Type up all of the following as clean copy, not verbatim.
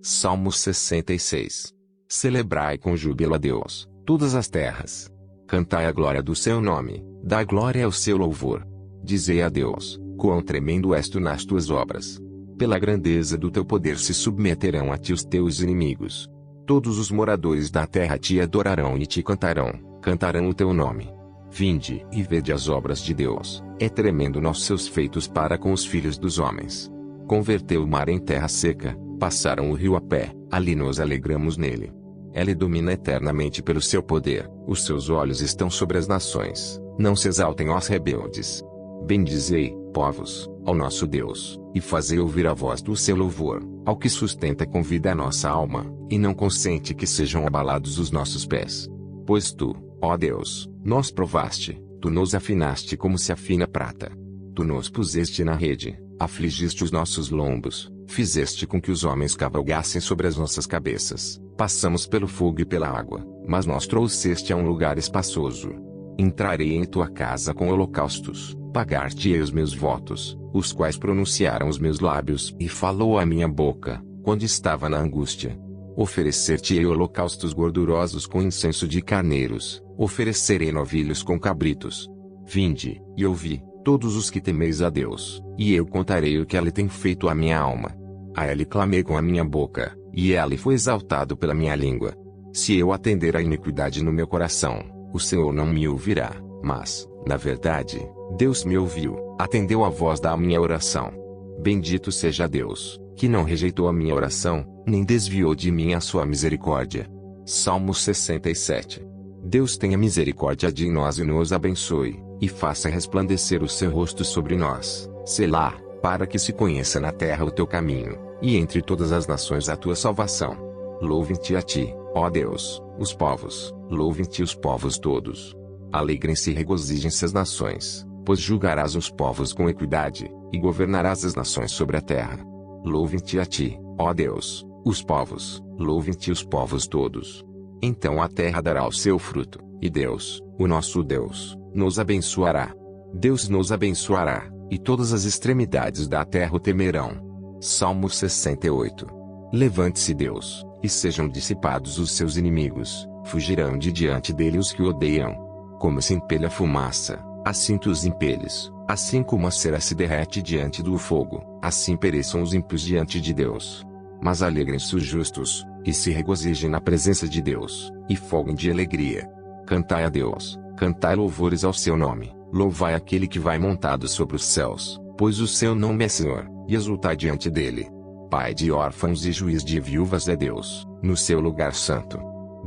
Salmo 66. Celebrai com júbilo a Deus, todas as terras. Cantai a glória do seu nome, dai glória ao seu louvor. Dizei a Deus, quão tremendo és tu nas tuas obras. Pela grandeza do teu poder se submeterão a ti os teus inimigos. Todos os moradores da terra te adorarão e te cantarão o teu nome. Vinde e vede as obras de Deus, é tremendo nos seus feitos para com os filhos dos homens. Converteu o mar em terra seca, passaram o rio a pé, ali nos alegramos nele. Ele domina eternamente pelo seu poder, os seus olhos estão sobre as nações, não se exaltem os rebeldes. Bendizei, povos, ao nosso Deus, e fazei ouvir a voz do seu louvor, ao que sustenta com vida a nossa alma, e não consente que sejam abalados os nossos pés. Pois tu, ó Deus, nos provaste, tu nos afinaste como se afina prata. Tu nos puseste na rede, afligiste os nossos lombos, fizeste com que os homens cavalgassem sobre as nossas cabeças. Passamos pelo fogo e pela água, mas nos trouxeste a um lugar espaçoso. Entrarei em tua casa com holocaustos, pagar-te-ei os meus votos, os quais pronunciaram os meus lábios e falou a minha boca, quando estava na angústia. Oferecer-te-ei holocaustos gordurosos com incenso de carneiros, oferecerei novilhos com cabritos. Vinde, e ouvi, todos os que temeis a Deus, e eu contarei o que ele tem feito à minha alma. A ele clamei com a minha boca, e ele foi exaltado pela minha língua. Se eu atender à iniquidade no meu coração, o Senhor não me ouvirá, mas, na verdade, Deus me ouviu, atendeu a voz da minha oração. Bendito seja Deus, que não rejeitou a minha oração, nem desviou de mim a sua misericórdia. Salmo 67. Deus tenha misericórdia de nós e nos abençoe, e faça resplandecer o seu rosto sobre nós, Selá, para que se conheça na terra o teu caminho, e entre todas as nações a tua salvação. Louvem-te a ti, ó Deus, os povos, louvem-te os povos todos. Alegrem-se e regozijem-se as nações, pois julgarás os povos com equidade, e governarás as nações sobre a terra. Louvem-te a ti, ó Deus, os povos, louvem-te os povos todos. Então a terra dará o seu fruto, e Deus, o nosso Deus, nos abençoará. Deus nos abençoará, e todas as extremidades da terra o temerão. Salmo 68. Levante-se Deus, e sejam dissipados os seus inimigos, fugirão de diante dele os que o odeiam. Como se empelha a fumaça, assim tu os empeles, assim como a cera se derrete diante do fogo, assim pereçam os ímpios diante de Deus. Mas alegrem-se os justos, e se regozijem na presença de Deus, e folguem de alegria. Cantai a Deus, cantai louvores ao seu nome, louvai aquele que vai montado sobre os céus, pois o seu nome é Senhor, e exultai diante dele. Pai de órfãos e juiz de viúvas é Deus, no seu lugar santo.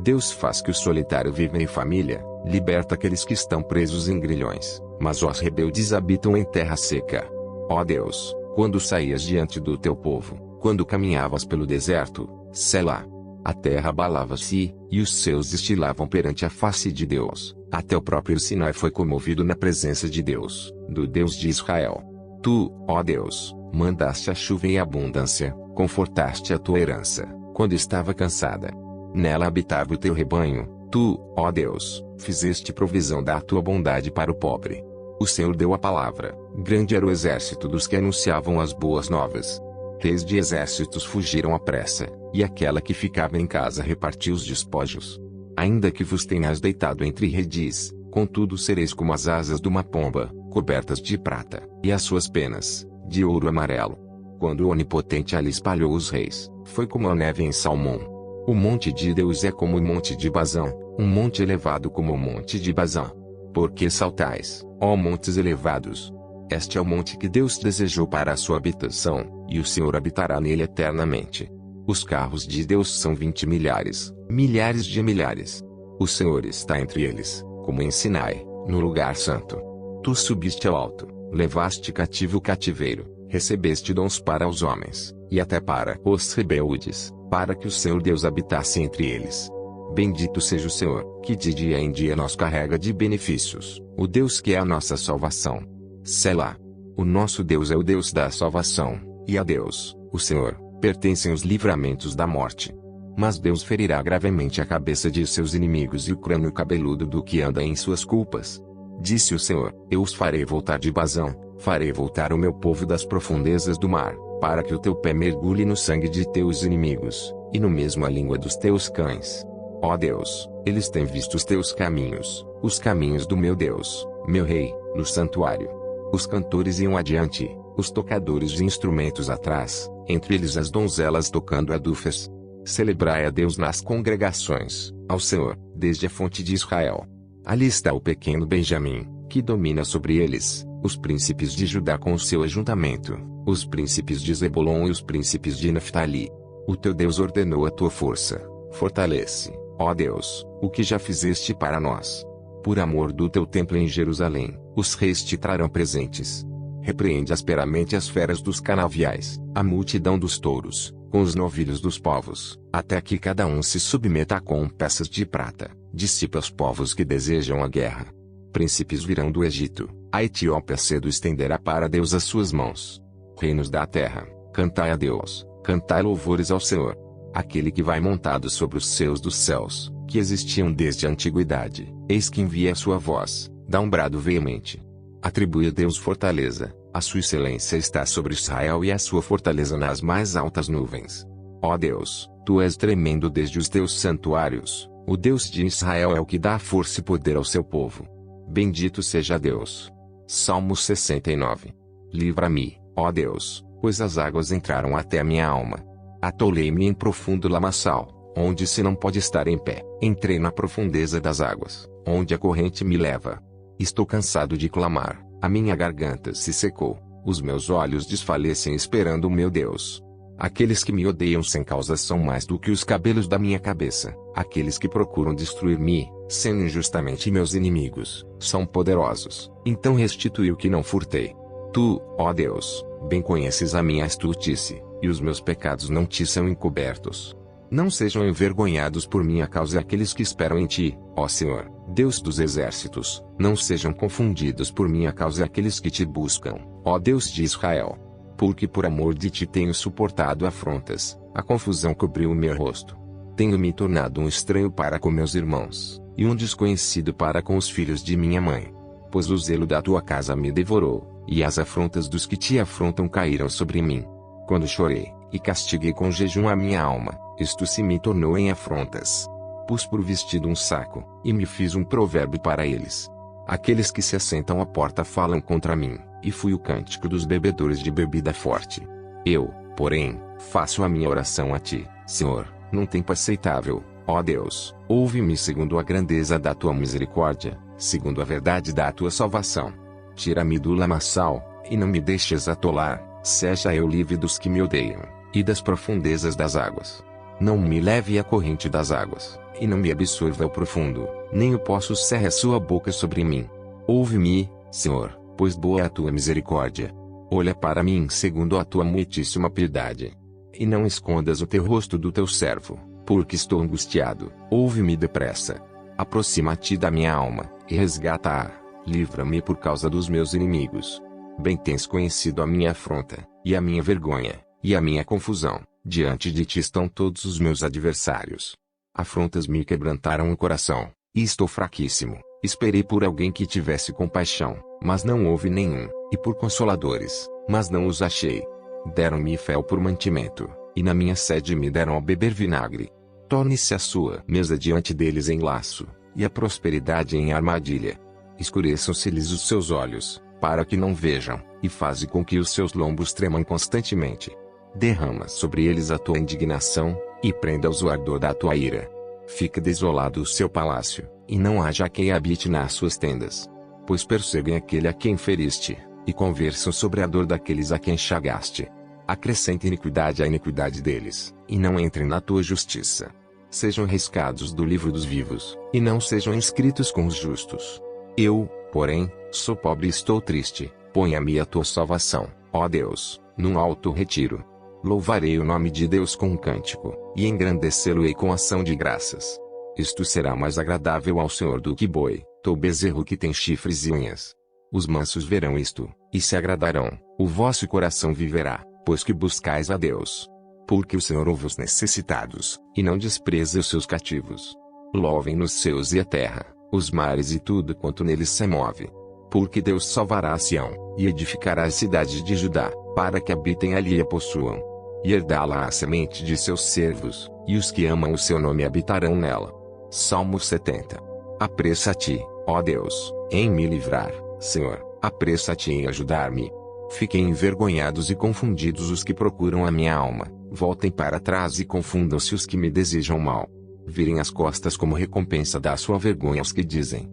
Deus faz que o solitário viva em família, liberta aqueles que estão presos em grilhões, mas os rebeldes habitam em terra seca. Ó Deus, quando saías diante do teu povo, quando caminhavas pelo deserto, Selá. A terra abalava-se, e os céus destilavam perante a face de Deus, até o próprio Sinai foi comovido na presença de Deus, do Deus de Israel. Tu, ó Deus, mandaste a chuva em abundância, confortaste a tua herança, quando estava cansada. Nela habitava o teu rebanho, tu, ó Deus, fizeste provisão da tua bondade para o pobre. O Senhor deu a palavra, grande era o exército dos que anunciavam as boas novas. Reis de exércitos fugiram à pressa, e aquela que ficava em casa repartiu os despojos. Ainda que vos tenhas deitado entre redis, contudo sereis como as asas de uma pomba, cobertas de prata, e as suas penas, de ouro amarelo. Quando o Onipotente ali espalhou os reis, foi como a neve em Salmão. O monte de Deus é como o monte de Bazã, um monte elevado como o monte de Bazã. Por que saltais, ó montes elevados? Este é o monte que Deus desejou para a sua habitação, e o Senhor habitará nele eternamente. Os carros de Deus são 20 milhares, milhares de milhares. O Senhor está entre eles, como em Sinai, no lugar santo. Tu subiste ao alto, levaste cativo o cativeiro, recebeste dons para os homens, e até para os rebeldes, para que o Senhor Deus habitasse entre eles. Bendito seja o Senhor, que de dia em dia nos carrega de benefícios, o Deus que é a nossa salvação. Selá. O nosso Deus é o Deus da salvação, e a Deus, o Senhor, pertencem os livramentos da morte. Mas Deus ferirá gravemente a cabeça de seus inimigos e o crânio cabeludo do que anda em suas culpas. Disse o Senhor, eu os farei voltar de Bazã, farei voltar o meu povo das profundezas do mar, para que o teu pé mergulhe no sangue de teus inimigos, e no mesmo a língua dos teus cães. Ó Deus, eles têm visto os teus caminhos, os caminhos do meu Deus, meu Rei, no santuário. Os cantores iam adiante, os tocadores de instrumentos atrás, entre eles as donzelas tocando adufes. Celebrai a Deus nas congregações, ao Senhor, desde a fonte de Israel. Ali está o pequeno Benjamim, que domina sobre eles, os príncipes de Judá com o seu ajuntamento, os príncipes de Zebulon e os príncipes de Naftali. O teu Deus ordenou a tua força, fortalece, ó Deus, o que já fizeste para nós. Por amor do teu templo em Jerusalém, os reis te trarão presentes. Repreende asperamente as feras dos canaviais, a multidão dos touros, com os novilhos dos povos, até que cada um se submeta com peças de prata. Dissipa os povos que desejam a guerra. Príncipes virão do Egito, a Etiópia cedo estenderá para Deus as suas mãos. Reinos da terra, cantai a Deus, cantai louvores ao Senhor. Aquele que vai montado sobre os seus dos céus, que existiam desde a antiguidade, eis que envia a sua voz, dá um brado veemente. Atribui a Deus fortaleza, a sua excelência está sobre Israel e a sua fortaleza nas mais altas nuvens. Ó Deus, tu és tremendo desde os teus santuários, o Deus de Israel é o que dá força e poder ao seu povo. Bendito seja Deus. Salmo 69. Livra-me, ó Deus, pois as águas entraram até a minha alma. Atolei-me em profundo lamaçal, onde se não pode estar em pé. Entrei na profundeza das águas, onde a corrente me leva. Estou cansado de clamar, a minha garganta se secou, os meus olhos desfalecem esperando o meu Deus. Aqueles que me odeiam sem causa são mais do que os cabelos da minha cabeça. Aqueles que procuram destruir-me, sendo injustamente meus inimigos, são poderosos. Então restitui o que não furtei. Tu, ó Deus, bem conheces a minha estultice, e os meus pecados não te são encobertos. Não sejam envergonhados por minha causa aqueles que esperam em ti, ó Senhor, Deus dos exércitos. Não sejam confundidos por minha causa aqueles que te buscam, ó Deus de Israel. Porque por amor de ti tenho suportado afrontas, a confusão cobriu o meu rosto. Tenho me tornado um estranho para com meus irmãos, e um desconhecido para com os filhos de minha mãe. Pois o zelo da tua casa me devorou, e as afrontas dos que te afrontam caíram sobre mim. Quando chorei, e castiguei com jejum a minha alma, isto se me tornou em afrontas. Pus por vestido um saco, e me fiz um provérbio para eles. Aqueles que se assentam à porta falam contra mim, e fui o cântico dos bebedores de bebida forte. Eu, porém, faço a minha oração a ti, Senhor, num tempo aceitável, ó Deus, ouve-me segundo a grandeza da tua misericórdia, segundo a verdade da tua salvação. Tira-me do lamaçal, e não me deixes atolar, seja eu livre dos que me odeiam, e das profundezas das águas. Não me leve à corrente das águas, e não me absorva ao profundo, nem o poço cerre a sua boca sobre mim. Ouve-me, Senhor, pois boa é a tua misericórdia. Olha para mim segundo a tua muitíssima piedade. E não escondas o teu rosto do teu servo, porque estou angustiado. Ouve-me depressa. Aproxima-te da minha alma, e resgata-a. Livra-me por causa dos meus inimigos. Bem tens conhecido a minha afronta, e a minha vergonha, e a minha confusão. Diante de ti estão todos os meus adversários. Afrontas me quebrantaram o coração, e estou fraquíssimo. Esperei por alguém que tivesse compaixão, mas não houve nenhum, e por consoladores, mas não os achei. Deram-me fel por mantimento, e na minha sede me deram a beber vinagre. Torne-se a sua mesa diante deles em laço, e a prosperidade em armadilha. Escureçam-se-lhes os seus olhos, para que não vejam, e faze com que os seus lombos tremam constantemente. Derrama sobre eles a tua indignação, e prenda-os o ardor da tua ira. Fica desolado o seu palácio, e não haja quem habite nas suas tendas. Pois perseguem aquele a quem feriste, e conversam sobre a dor daqueles a quem chagaste. Acrescente iniquidade à iniquidade deles, e não entrem na tua justiça. Sejam riscados do livro dos vivos, e não sejam inscritos com os justos. Eu, porém, sou pobre e estou triste. Ponha-me a tua salvação, ó Deus, num alto retiro. Louvarei o nome de Deus com um cântico, e engrandecê-lo-ei com ação de graças. Isto será mais agradável ao Senhor do que boi, ou bezerro que tem chifres e unhas. Os mansos verão isto, e se agradarão, o vosso coração viverá, pois que buscais a Deus. Porque o Senhor ouve os necessitados, e não despreza os seus cativos. Louvem os céus e a terra, os mares e tudo quanto neles se move. Porque Deus salvará a Sião, e edificará as cidades de Judá. para que habitem ali e a possuam. E herdá-la a semente de seus servos, e os que amam o seu nome habitarão nela. Salmo 70. Apressa-te, ó Deus, em me livrar, Senhor, apressa-te em ajudar-me. Fiquem envergonhados e confundidos os que procuram a minha alma, voltem para trás e confundam-se os que me desejam mal. Virem as costas como recompensa da sua vergonha os que dizem,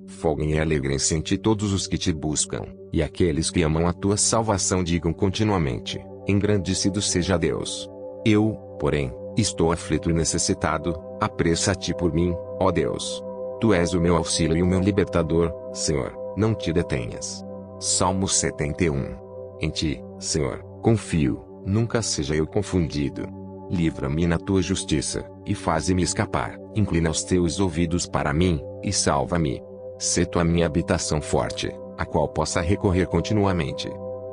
folguem e alegrem-se em ti todos os que te buscam, e aqueles que amam a tua salvação digam continuamente, engrandecido seja Deus. Eu, porém, estou aflito e necessitado, apressa-te por mim, ó Deus. Tu és o meu auxílio e o meu libertador, Senhor, não te detenhas. Salmo 71. Em ti, Senhor, confio, nunca seja eu confundido. Livra-me na tua justiça, e faze-me escapar, inclina os teus ouvidos para mim, e salva-me. Sê tu a minha habitação forte, a qual possa recorrer continuamente.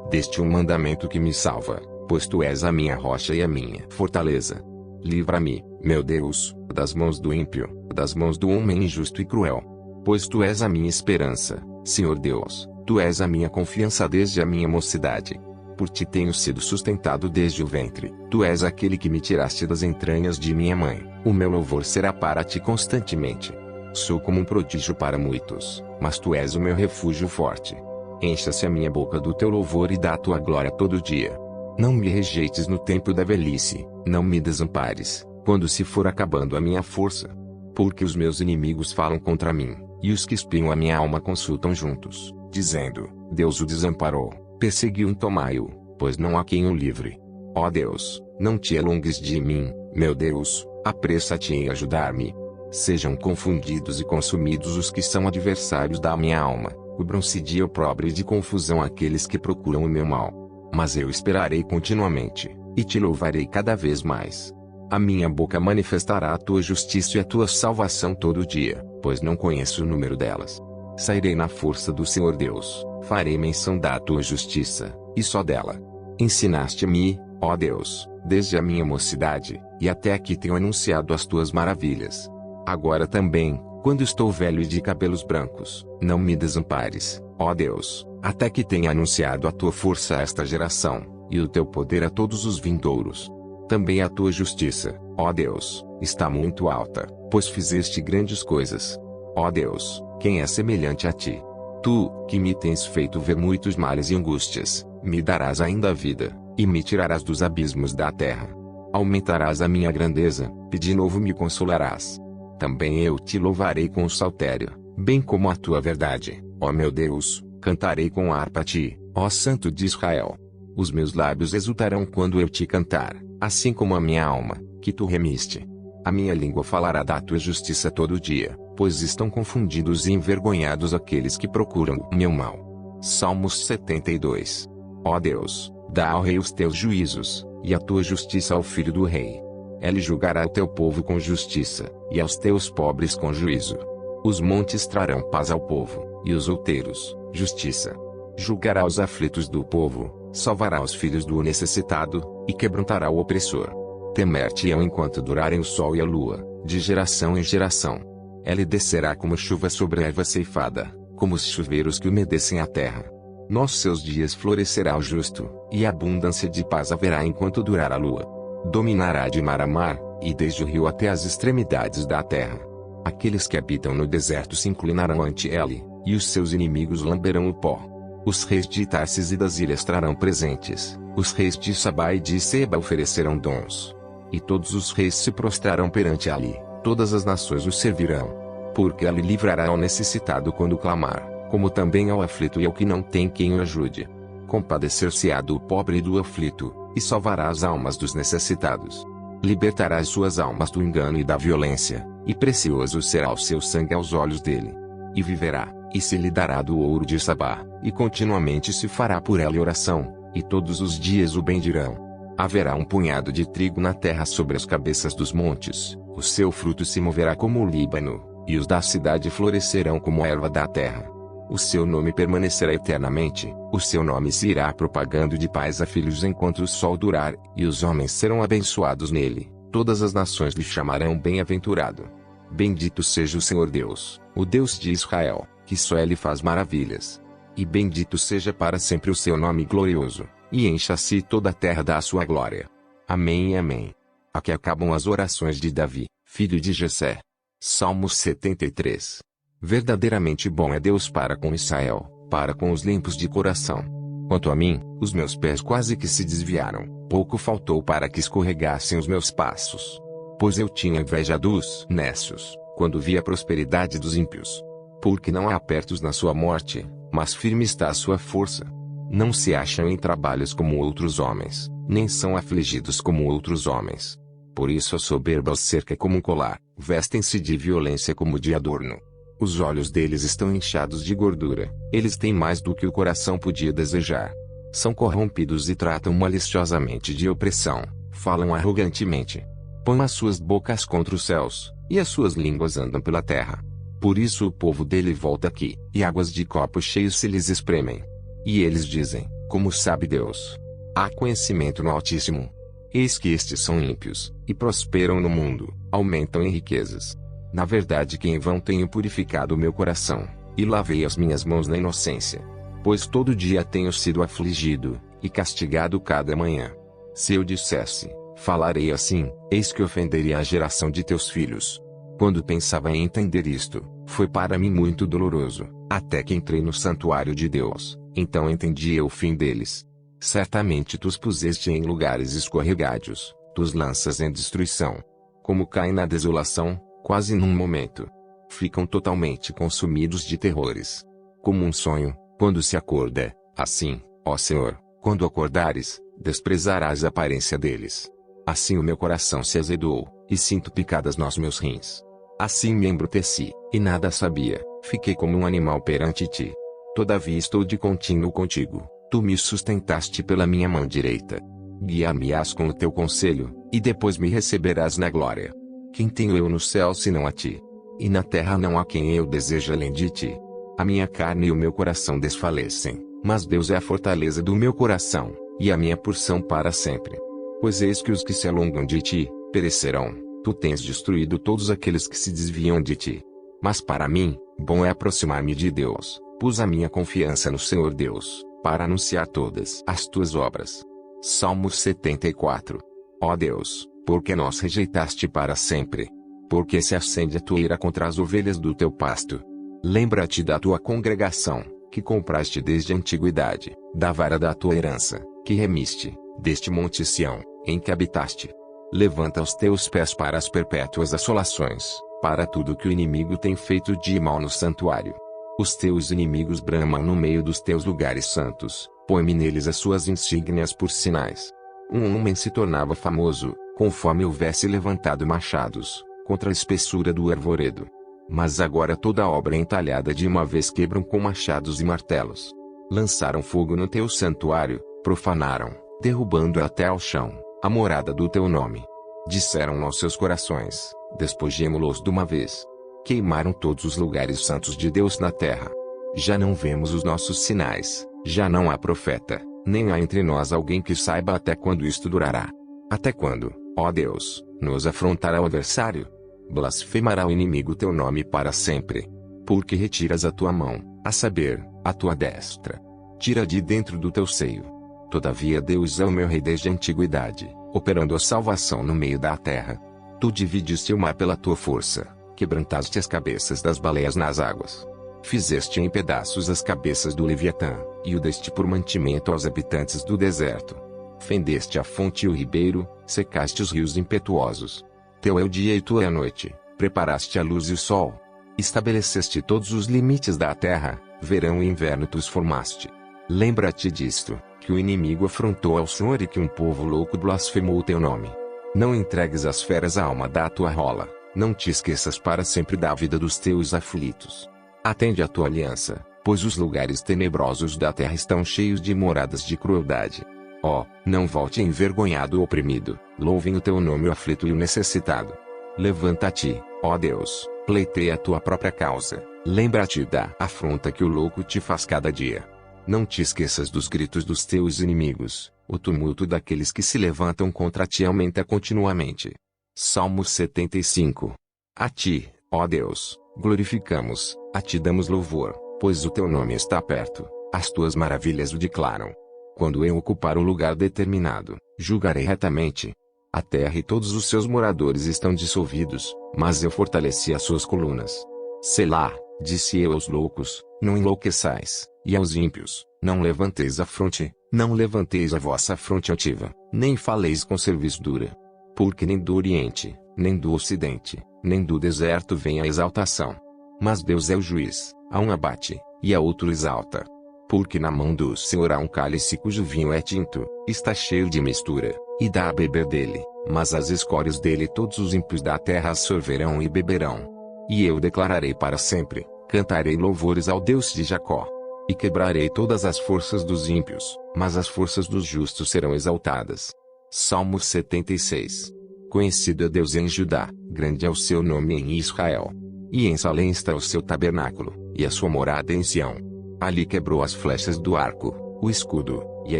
Deste um mandamento que me salva, pois tu és a minha rocha e a minha fortaleza. Livra-me, meu Deus, das mãos do ímpio, das mãos do homem injusto e cruel. Pois tu és a minha esperança, Senhor Deus, tu és a minha confiança desde a minha mocidade. Por ti tenho sido sustentado desde o ventre, tu és aquele que me tiraste das entranhas de minha mãe, o meu louvor será para ti constantemente. Sou como um prodígio para muitos, mas tu és o meu refúgio forte. Encha-se a minha boca do teu louvor e da tua glória todo dia. Não me rejeites no tempo da velhice, não me desampares, quando se for acabando a minha força. Porque os meus inimigos falam contra mim, e os que espiam a minha alma consultam juntos, dizendo, Deus o desamparou, perseguiu e tomai-o, pois não há quem o livre. Ó Deus, não te alongues de mim, meu Deus, apressa-te em ajudar-me. Sejam confundidos e consumidos os que são adversários da minha alma, cubram-se de opróbrio e de confusão aqueles que procuram o meu mal. Mas eu esperarei continuamente, e te louvarei cada vez mais. A minha boca manifestará a tua justiça e a tua salvação todo dia, pois não conheço o número delas. Sairei na força do Senhor Deus, farei menção da tua justiça, e só dela. Ensinaste-me, ó Deus, desde a minha mocidade, e até aqui tenho anunciado as tuas maravilhas. Agora também, quando estou velho e de cabelos brancos, não me desampares, ó Deus, até que tenha anunciado a tua força a esta geração, e o teu poder a todos os vindouros. Também a tua justiça, ó Deus, está muito alta, pois fizeste grandes coisas. Ó Deus, quem é semelhante a ti? Tu, que me tens feito ver muitos males e angústias, me darás ainda a vida, e me tirarás dos abismos da terra. Aumentarás a minha grandeza, e de novo me consolarás. Também eu te louvarei com o saltério, bem como a tua verdade, ó meu Deus, cantarei com harpa a ti, ó Santo de Israel. Os meus lábios exultarão quando eu te cantar, assim como a minha alma, que tu remiste. A minha língua falará da tua justiça todo dia, pois estão confundidos e envergonhados aqueles que procuram o meu mal. Salmos 72. Ó Deus, dá ao rei os teus juízos, e a tua justiça ao filho do rei. Ele julgará o teu povo com justiça, e aos teus pobres com juízo. Os montes trarão paz ao povo, e os outeiros, justiça. Julgará os aflitos do povo, salvará os filhos do necessitado, e quebrantará o opressor. Temer-te-ão enquanto durarem o sol e a lua, de geração em geração. Ele descerá como chuva sobre a erva ceifada, como os chuveiros que umedecem a terra. Nos seus dias florescerá o justo, e abundância de paz haverá enquanto durar a lua. Dominará de mar a mar, e desde o rio até as extremidades da terra. Aqueles que habitam no deserto se inclinarão ante ele, e os seus inimigos lamberão o pó. Os reis de Tarsis e das ilhas trarão presentes, os reis de Sabá e de Seba oferecerão dons. E todos os reis se prostrarão perante ele, todas as nações o servirão. Porque ele livrará ao necessitado quando clamar, como também ao aflito e ao que não tem quem o ajude. Compadecer-se-á do pobre e do aflito, e salvará as almas dos necessitados. Libertará as suas almas do engano e da violência, e precioso será o seu sangue aos olhos dele. E viverá, e se lhe dará do ouro de Sabá, e continuamente se fará por ela oração, e todos os dias o bendirão. Haverá um punhado de trigo na terra sobre as cabeças dos montes, o seu fruto se moverá como o Líbano, e os da cidade florescerão como a erva da terra. O seu nome permanecerá eternamente, o seu nome se irá propagando de pais a filhos enquanto o sol durar, e os homens serão abençoados nele, todas as nações lhe chamarão bem-aventurado. Bendito seja o Senhor Deus, o Deus de Israel, que só ele faz maravilhas. E bendito seja para sempre o seu nome glorioso, e encha-se toda a terra da sua glória. Amém e amém. Aqui acabam as orações de Davi, filho de Jessé. Salmos 73. Verdadeiramente bom é Deus para com Israel, para com os limpos de coração. Quanto a mim, os meus pés quase que se desviaram, pouco faltou para que escorregassem os meus passos. Pois eu tinha inveja dos nécios, quando vi a prosperidade dos ímpios. Porque não há apertos na sua morte, mas firme está a sua força. Não se acham em trabalhos como outros homens, nem são afligidos como outros homens. Por isso a soberba os cerca como um colar, vestem-se de violência como de adorno. Os olhos deles estão inchados de gordura, eles têm mais do que o coração podia desejar. São corrompidos e tratam maliciosamente de opressão, falam arrogantemente. Põem as suas bocas contra os céus, e as suas línguas andam pela terra. Por isso o povo dele volta aqui, e águas de copos cheios se lhes espremem. E eles dizem, como sabe Deus? Há conhecimento no Altíssimo. Eis que estes são ímpios, e prosperam no mundo, aumentam em riquezas. Na verdade que em vão tenho purificado o meu coração, e lavei as minhas mãos na inocência. Pois todo dia tenho sido afligido, e castigado cada manhã. Se eu dissesse, falarei assim, eis que ofenderia a geração de teus filhos. Quando pensava em entender isto, foi para mim muito doloroso, até que entrei no santuário de Deus, então entendi o fim deles. Certamente tu os puseste em lugares escorregadios, tu os lanças em destruição. Como caem na desolação, quase num momento. Ficam totalmente consumidos de terrores. Como um sonho, quando se acorda, assim, ó Senhor, quando acordares, desprezarás a aparência deles. Assim o meu coração se azedou, e sinto picadas nos meus rins. Assim me embruteci, e nada sabia, fiquei como um animal perante ti. Todavia estou de contínuo contigo, tu me sustentaste pela minha mão direita. Guiar-me-ás com o teu conselho, e depois me receberás na glória. Quem tenho eu no céu senão a ti? E na terra não há quem eu deseje além de ti. A minha carne e o meu coração desfalecem, mas Deus é a fortaleza do meu coração, e a minha porção para sempre. Pois eis que os que se alongam de ti, perecerão. Tu tens destruído todos aqueles que se desviam de ti. Mas para mim, bom é aproximar-me de Deus. Pus a minha confiança no Senhor Deus, para anunciar todas as tuas obras. Salmos 74. Ó Deus, porque nos rejeitaste para sempre? Porque se acende a tua ira contra as ovelhas do teu pasto? Lembra-te da tua congregação, que compraste desde a antiguidade, da vara da tua herança, que remiste, deste monte Sião, em que habitaste. Levanta os teus pés para as perpétuas assolações, para tudo que o inimigo tem feito de mal no santuário. Os teus inimigos bramam no meio dos teus lugares santos, põe-me neles as suas insígnias por sinais. Um homem se tornava famoso, conforme houvesse levantado machados, contra a espessura do arvoredo. Mas agora toda a obra entalhada de uma vez quebram com machados e martelos. Lançaram fogo no teu santuário, profanaram, derrubando até ao chão a morada do teu nome. Disseram aos seus corações, despojemo-los de uma vez. Queimaram todos os lugares santos de Deus na terra. Já não vemos os nossos sinais, já não há profeta, nem há entre nós alguém que saiba até quando isto durará. Até quando, ó Deus, nos afrontará o adversário? Blasfemará o inimigo teu nome para sempre. Porque retiras a tua mão, a saber, a tua destra. Tira de dentro do teu seio. Todavia Deus é o meu rei desde a antiguidade, operando a salvação no meio da terra. Tu dividiste o mar pela tua força, quebrantaste as cabeças das baleias nas águas. Fizeste em pedaços as cabeças do Leviatã, e o deste por mantimento aos habitantes do deserto. Fendeste a fonte e o ribeiro, secaste os rios impetuosos. Teu é o dia e tua é a noite, preparaste a luz e o sol. Estabeleceste todos os limites da terra, verão e inverno tu os formaste. Lembra-te disto, que o inimigo afrontou ao Senhor e que um povo louco blasfemou o teu nome. Não entregues às feras a alma da tua rola, não te esqueças para sempre da vida dos teus aflitos. Atende à tua aliança, pois os lugares tenebrosos da terra estão cheios de moradas de crueldade. Ó, não volte envergonhado ou oprimido, louvem o teu nome o aflito e o necessitado. Levanta-te, ó Deus, pleiteia a tua própria causa, lembra-te da afronta que o louco te faz cada dia. Não te esqueças dos gritos dos teus inimigos, o tumulto daqueles que se levantam contra ti aumenta continuamente. Salmo 75. A ti, ó Deus, glorificamos, a ti damos louvor, pois o teu nome está perto. As tuas maravilhas o declaram. Quando eu ocupar o lugar determinado, julgarei retamente. A terra e todos os seus moradores estão dissolvidos, mas eu fortaleci as suas colunas. Selá, disse eu aos loucos, não enlouqueçais, e aos ímpios, não levanteis a fronte, não levanteis a vossa fronte altiva, nem faleis com cerviz dura. Porque nem do Oriente, nem do Ocidente, nem do deserto vem a exaltação. Mas Deus é o juiz, a um abate, e a outro exalta. Porque na mão do Senhor há um cálice cujo vinho é tinto, está cheio de mistura, e dá a beber dele, mas as escórias dele todos os ímpios da terra as sorverão e beberão. E eu declararei para sempre, cantarei louvores ao Deus de Jacó. E quebrarei todas as forças dos ímpios, mas as forças dos justos serão exaltadas. Salmo 76. Conhecido é Deus em Judá, grande é o seu nome em Israel. E em Salém está o seu tabernáculo, e a sua morada em Sião. Ali quebrou as flechas do arco, o escudo, e a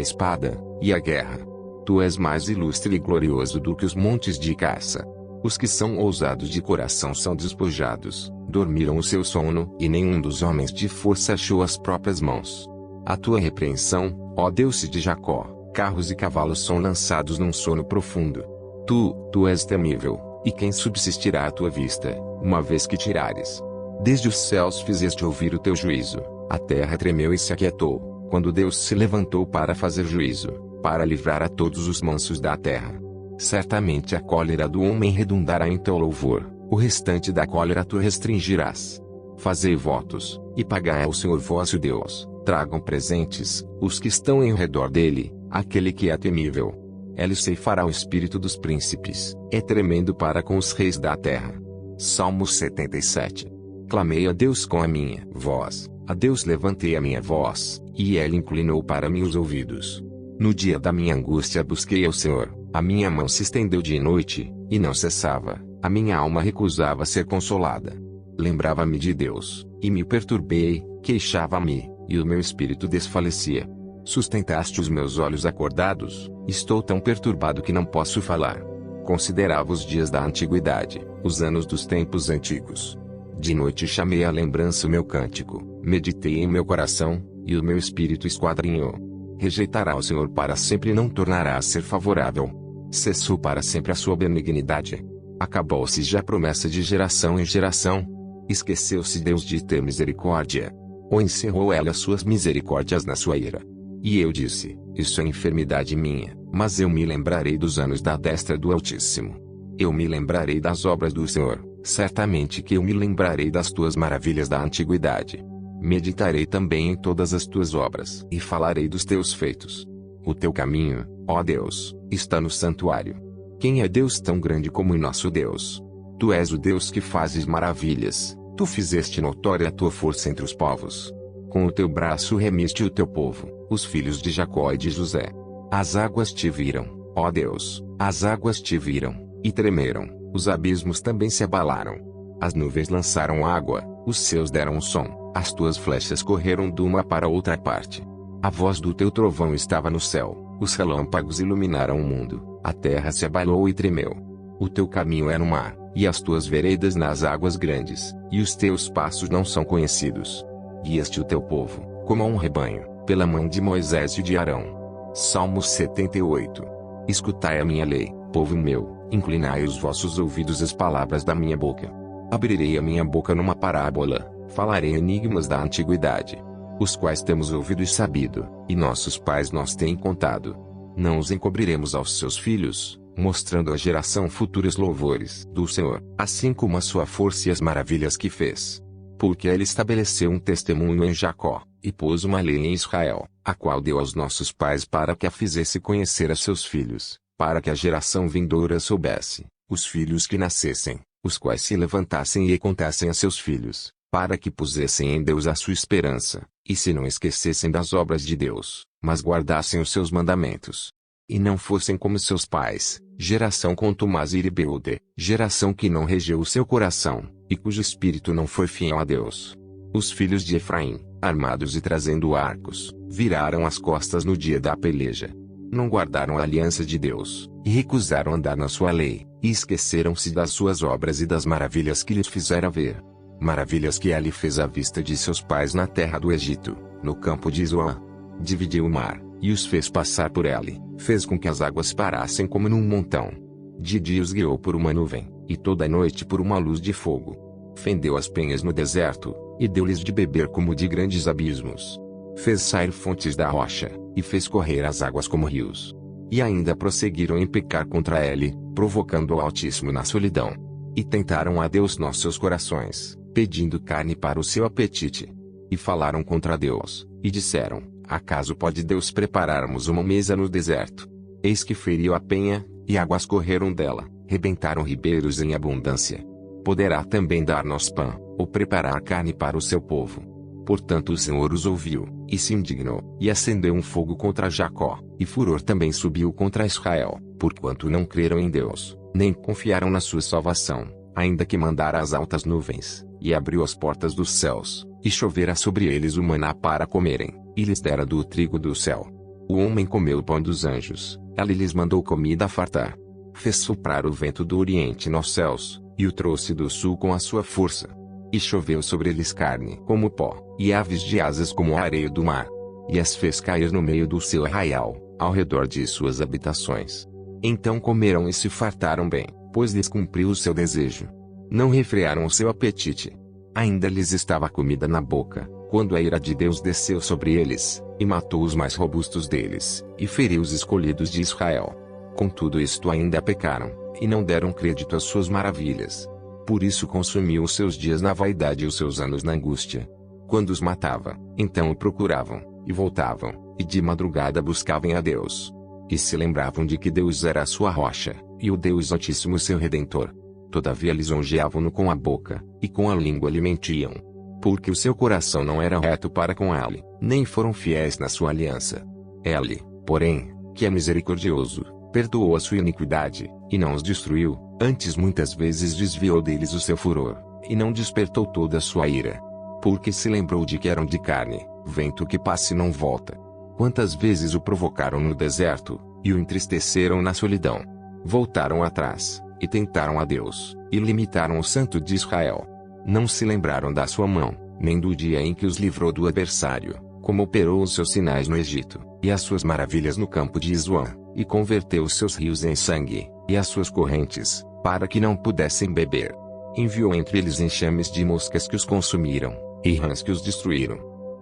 espada, e a guerra. Tu és mais ilustre e glorioso do que os montes de caça. Os que são ousados de coração são despojados, dormiram o seu sono, e nenhum dos homens de força achou as próprias mãos. A tua repreensão, ó Deus de Jacó, carros e cavalos são lançados num sono profundo. Tu és temível, e quem subsistirá à tua vista, uma vez que tirares? Desde os céus fizeste ouvir o teu juízo, a terra tremeu e se aquietou, quando Deus se levantou para fazer juízo, para livrar a todos os mansos da terra. Certamente a cólera do homem redundará em teu louvor, o restante da cólera tu restringirás. Fazei votos, e pagai ao Senhor vosso Deus, tragam presentes, os que estão em redor dele, aquele que é temível. Ele ceifará o espírito dos príncipes, é tremendo para com os reis da terra. Salmo 77. Clamei a Deus com a minha voz, a Deus levantei a minha voz, e ele inclinou para mim os ouvidos. No dia da minha angústia busquei ao Senhor, a minha mão se estendeu dia e noite, e não cessava, a minha alma recusava ser consolada. Lembrava-me de Deus, e me perturbei, queixava-me, e o meu espírito desfalecia. Sustentaste os meus olhos acordados, estou tão perturbado que não posso falar. Considerava os dias da antiguidade, os anos dos tempos antigos. De noite chamei à lembrança o meu cântico, meditei em meu coração, e o meu espírito esquadrinhou. Rejeitará o Senhor para sempre e não tornará a ser favorável. Cessou para sempre a sua benignidade. Acabou-se já a promessa de geração em geração. Esqueceu-se Deus de ter misericórdia. Ou encerrou ela as suas misericórdias na sua ira. E eu disse, isso é enfermidade minha, mas eu me lembrarei dos anos da destra do Altíssimo. Eu me lembrarei das obras do Senhor, certamente que eu me lembrarei das tuas maravilhas da antiguidade. Meditarei também em todas as tuas obras e falarei dos teus feitos. O teu caminho, ó Deus, está no santuário. Quem é Deus tão grande como o nosso Deus? Tu és o Deus que fazes maravilhas, tu fizeste notória a tua força entre os povos. Com o teu braço remiste o teu povo, os filhos de Jacó e de José. As águas te viram, ó Deus, as águas te viram, e tremeram, os abismos também se abalaram. As nuvens lançaram água, os céus deram um som, as tuas flechas correram de uma para outra parte. A voz do teu trovão estava no céu, os relâmpagos iluminaram o mundo, a terra se abalou e tremeu. O teu caminho é no mar, e as tuas veredas nas águas grandes, e os teus passos não são conhecidos. Guiaste o teu povo, como a um rebanho, pela mão de Moisés e de Arão. Salmo 78. Escutai a minha lei, povo meu, inclinai os vossos ouvidos às palavras da minha boca. Abrirei a minha boca numa parábola, falarei enigmas da antiguidade, os quais temos ouvido e sabido, e nossos pais nos têm contado. Não os encobriremos aos seus filhos, mostrando à geração futura os louvores do Senhor, assim como a sua força e as maravilhas que fez. Porque ele estabeleceu um testemunho em Jacó, e pôs uma lei em Israel, a qual deu aos nossos pais para que a fizesse conhecer a seus filhos, para que a geração vindoura soubesse, os filhos que nascessem, os quais se levantassem e contassem a seus filhos, para que pusessem em Deus a sua esperança, e se não esquecessem das obras de Deus, mas guardassem os seus mandamentos. E não fossem como seus pais, geração contumaz e rebelde, geração que não regeu o seu coração, e cujo espírito não foi fiel a Deus. Os filhos de Efraim, armados e trazendo arcos, viraram as costas no dia da peleja. Não guardaram a aliança de Deus, e recusaram andar na sua lei, e esqueceram-se das suas obras e das maravilhas que lhes fizera ver. Maravilhas que ele fez à vista de seus pais na terra do Egito, no campo de Zoan. Dividiu o mar, e os fez passar por ele, fez com que as águas parassem como num montão. De dia os guiou por uma nuvem, e toda a noite por uma luz de fogo. Fendeu as penhas no deserto, e deu-lhes de beber como de grandes abismos. Fez sair fontes da rocha, e fez correr as águas como rios. E ainda prosseguiram em pecar contra ele, provocando o Altíssimo na solidão. E tentaram a Deus nossos corações, pedindo carne para o seu apetite. E falaram contra Deus, e disseram: acaso pode Deus prepararmos uma mesa no deserto? Eis que feriu a penha, e águas correram dela, rebentaram ribeiros em abundância. Poderá também dar-nos pão, ou preparar carne para o seu povo. Portanto o Senhor os ouviu, e se indignou, e acendeu um fogo contra Jacó, e furor também subiu contra Israel, porquanto não creram em Deus, nem confiaram na sua salvação, ainda que mandara as altas nuvens, e abriu as portas dos céus, e chovera sobre eles o maná para comerem, e lhes dera do trigo do céu. O homem comeu o pão dos anjos, ele lhes mandou comida a fartar. Fez soprar o vento do oriente nos céus, e o trouxe do sul com a sua força. E choveu sobre eles carne como pó, e aves de asas como a areia do mar. E as fez cair no meio do seu arraial, ao redor de suas habitações. Então comeram e se fartaram bem, pois lhes cumpriu o seu desejo. Não refrearam o seu apetite. Ainda lhes estava comida na boca, quando a ira de Deus desceu sobre eles, e matou os mais robustos deles, e feriu os escolhidos de Israel. Com tudo isto ainda pecaram, e não deram crédito às suas maravilhas. Por isso consumiu os seus dias na vaidade e os seus anos na angústia. Quando os matava, então o procuravam, e voltavam, e de madrugada buscavam a Deus. E se lembravam de que Deus era a sua rocha, e o Deus Altíssimo seu Redentor. Todavia lisonjeavam-no com a boca, e com a língua lhe mentiam. Porque o seu coração não era reto para com ele, nem foram fiéis na sua aliança. Ele, porém, que é misericordioso, perdoou a sua iniquidade, e não os destruiu, antes muitas vezes desviou deles o seu furor, e não despertou toda a sua ira. Porque se lembrou de que eram de carne, vento que passa e não volta. Quantas vezes o provocaram no deserto, e o entristeceram na solidão. Voltaram atrás, e tentaram a Deus, e limitaram o Santo de Israel. Não se lembraram da sua mão, nem do dia em que os livrou do adversário, como operou os seus sinais no Egito, e as suas maravilhas no campo de Zoan, e converteu os seus rios em sangue, e as suas correntes, para que não pudessem beber. Enviou entre eles enxames de moscas que os consumiram, e rãs que os destruíram.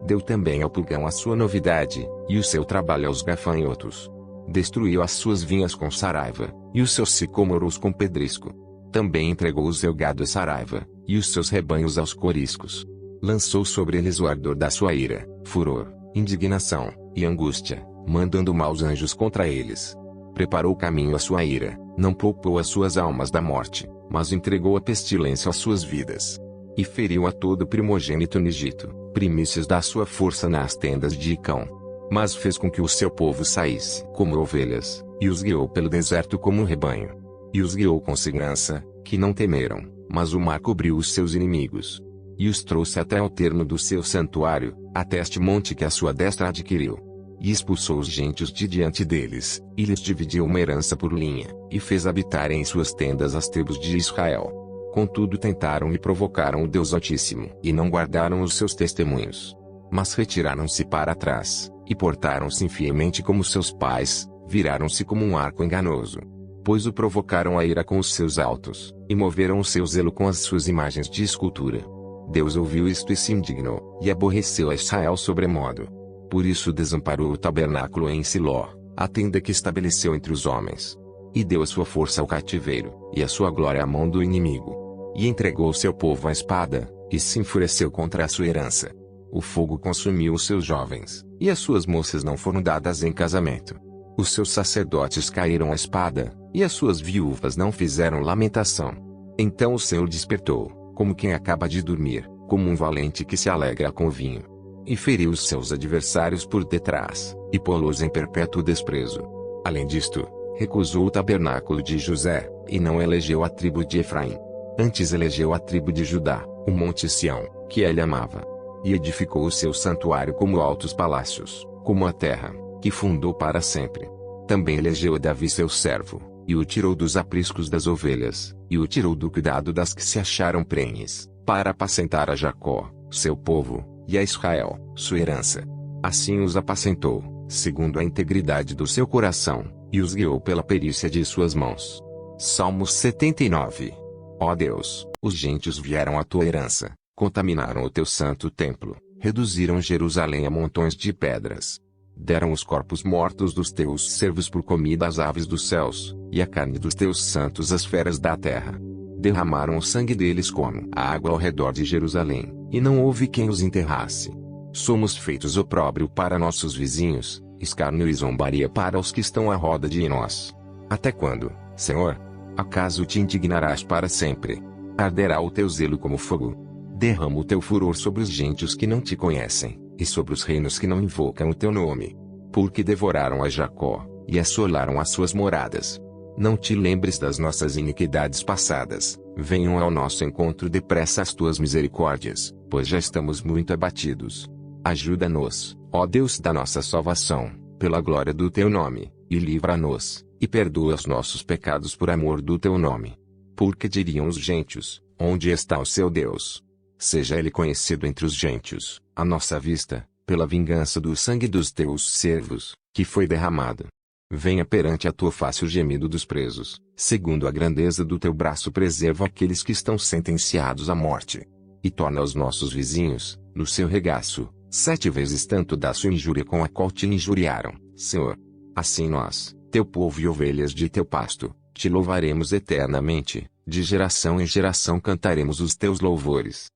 Deu também ao pulgão a sua novidade, e o seu trabalho aos gafanhotos. Destruiu as suas vinhas com saraiva, e os seus sicômoros com pedrisco. Também entregou o seu gado a saraiva, e os seus rebanhos aos coriscos. Lançou sobre eles o ardor da sua ira, furor, indignação, e angústia, mandando maus anjos contra eles. Preparou o caminho à sua ira, não poupou as suas almas da morte, mas entregou a pestilência às suas vidas. E feriu a todo primogênito no Egito, primícias da sua força nas tendas de Icão. Mas fez com que o seu povo saísse como ovelhas, e os guiou pelo deserto como um rebanho. E os guiou com segurança, que não temeram, mas o mar cobriu os seus inimigos. E os trouxe até ao termo do seu santuário, até este monte que a sua destra adquiriu. E expulsou os gentios de diante deles, e lhes dividiu uma herança por linha, e fez habitar em suas tendas as tribos de Israel. Contudo tentaram e provocaram o Deus Altíssimo, e não guardaram os seus testemunhos. Mas retiraram-se para trás, e portaram-se infielmente como seus pais, viraram-se como um arco enganoso. Pois o provocaram a ira com os seus altos, e moveram o seu zelo com as suas imagens de escultura. Deus ouviu isto e se indignou, e aborreceu a Israel sobremodo. Por isso desamparou o tabernáculo em Siló, a tenda que estabeleceu entre os homens. E deu a sua força ao cativeiro, e a sua glória à mão do inimigo. E entregou o seu povo à espada, e se enfureceu contra a sua herança. O fogo consumiu os seus jovens, e as suas moças não foram dadas em casamento. Os seus sacerdotes caíram à espada, e as suas viúvas não fizeram lamentação. Então o Senhor despertou, como quem acaba de dormir, como um valente que se alegra com vinho. E feriu os seus adversários por detrás, e pô-los em perpétuo desprezo. Além disto, recusou o tabernáculo de José, e não elegeu a tribo de Efraim. Antes elegeu a tribo de Judá, o monte Sião, que ele amava. E edificou o seu santuário como altos palácios, como a terra, que fundou para sempre. Também elegeu a Davi seu servo, e o tirou dos apriscos das ovelhas, e o tirou do cuidado das que se acharam prenhes, para apacentar a Jacó, seu povo, e a Israel, sua herança. Assim os apacentou, segundo a integridade do seu coração, e os guiou pela perícia de suas mãos. Salmos 79. Ó Deus, os gentios vieram à tua herança, contaminaram o teu santo templo, reduziram Jerusalém a montões de pedras. Deram os corpos mortos dos teus servos por comida às aves dos céus, e a carne dos teus santos às feras da terra. Derramaram o sangue deles como a água ao redor de Jerusalém, e não houve quem os enterrasse. Somos feitos opróbrio para nossos vizinhos, escárnio e zombaria para os que estão à roda de nós. Até quando, Senhor? Acaso te indignarás para sempre? Arderá o teu zelo como fogo? Derrama o teu furor sobre os gentios que não te conhecem, e sobre os reinos que não invocam o teu nome. Porque devoraram a Jacó, e assolaram as suas moradas. Não te lembres das nossas iniquidades passadas, venham ao nosso encontro depressa as tuas misericórdias, pois já estamos muito abatidos. Ajuda-nos, ó Deus da nossa salvação, pela glória do teu nome, e livra-nos, e perdoa os nossos pecados por amor do teu nome. Porque diriam os gentios, onde está o seu Deus? Seja ele conhecido entre os gentios, à nossa vista, pela vingança do sangue dos teus servos, que foi derramado. Venha perante a tua face o gemido dos presos, segundo a grandeza do teu braço preserva aqueles que estão sentenciados à morte. E torna aos nossos vizinhos, no seu regaço, 7 vezes tanto da sua injúria com a qual te injuriaram, Senhor. Assim nós, teu povo e ovelhas de teu pasto, te louvaremos eternamente, de geração em geração cantaremos os teus louvores.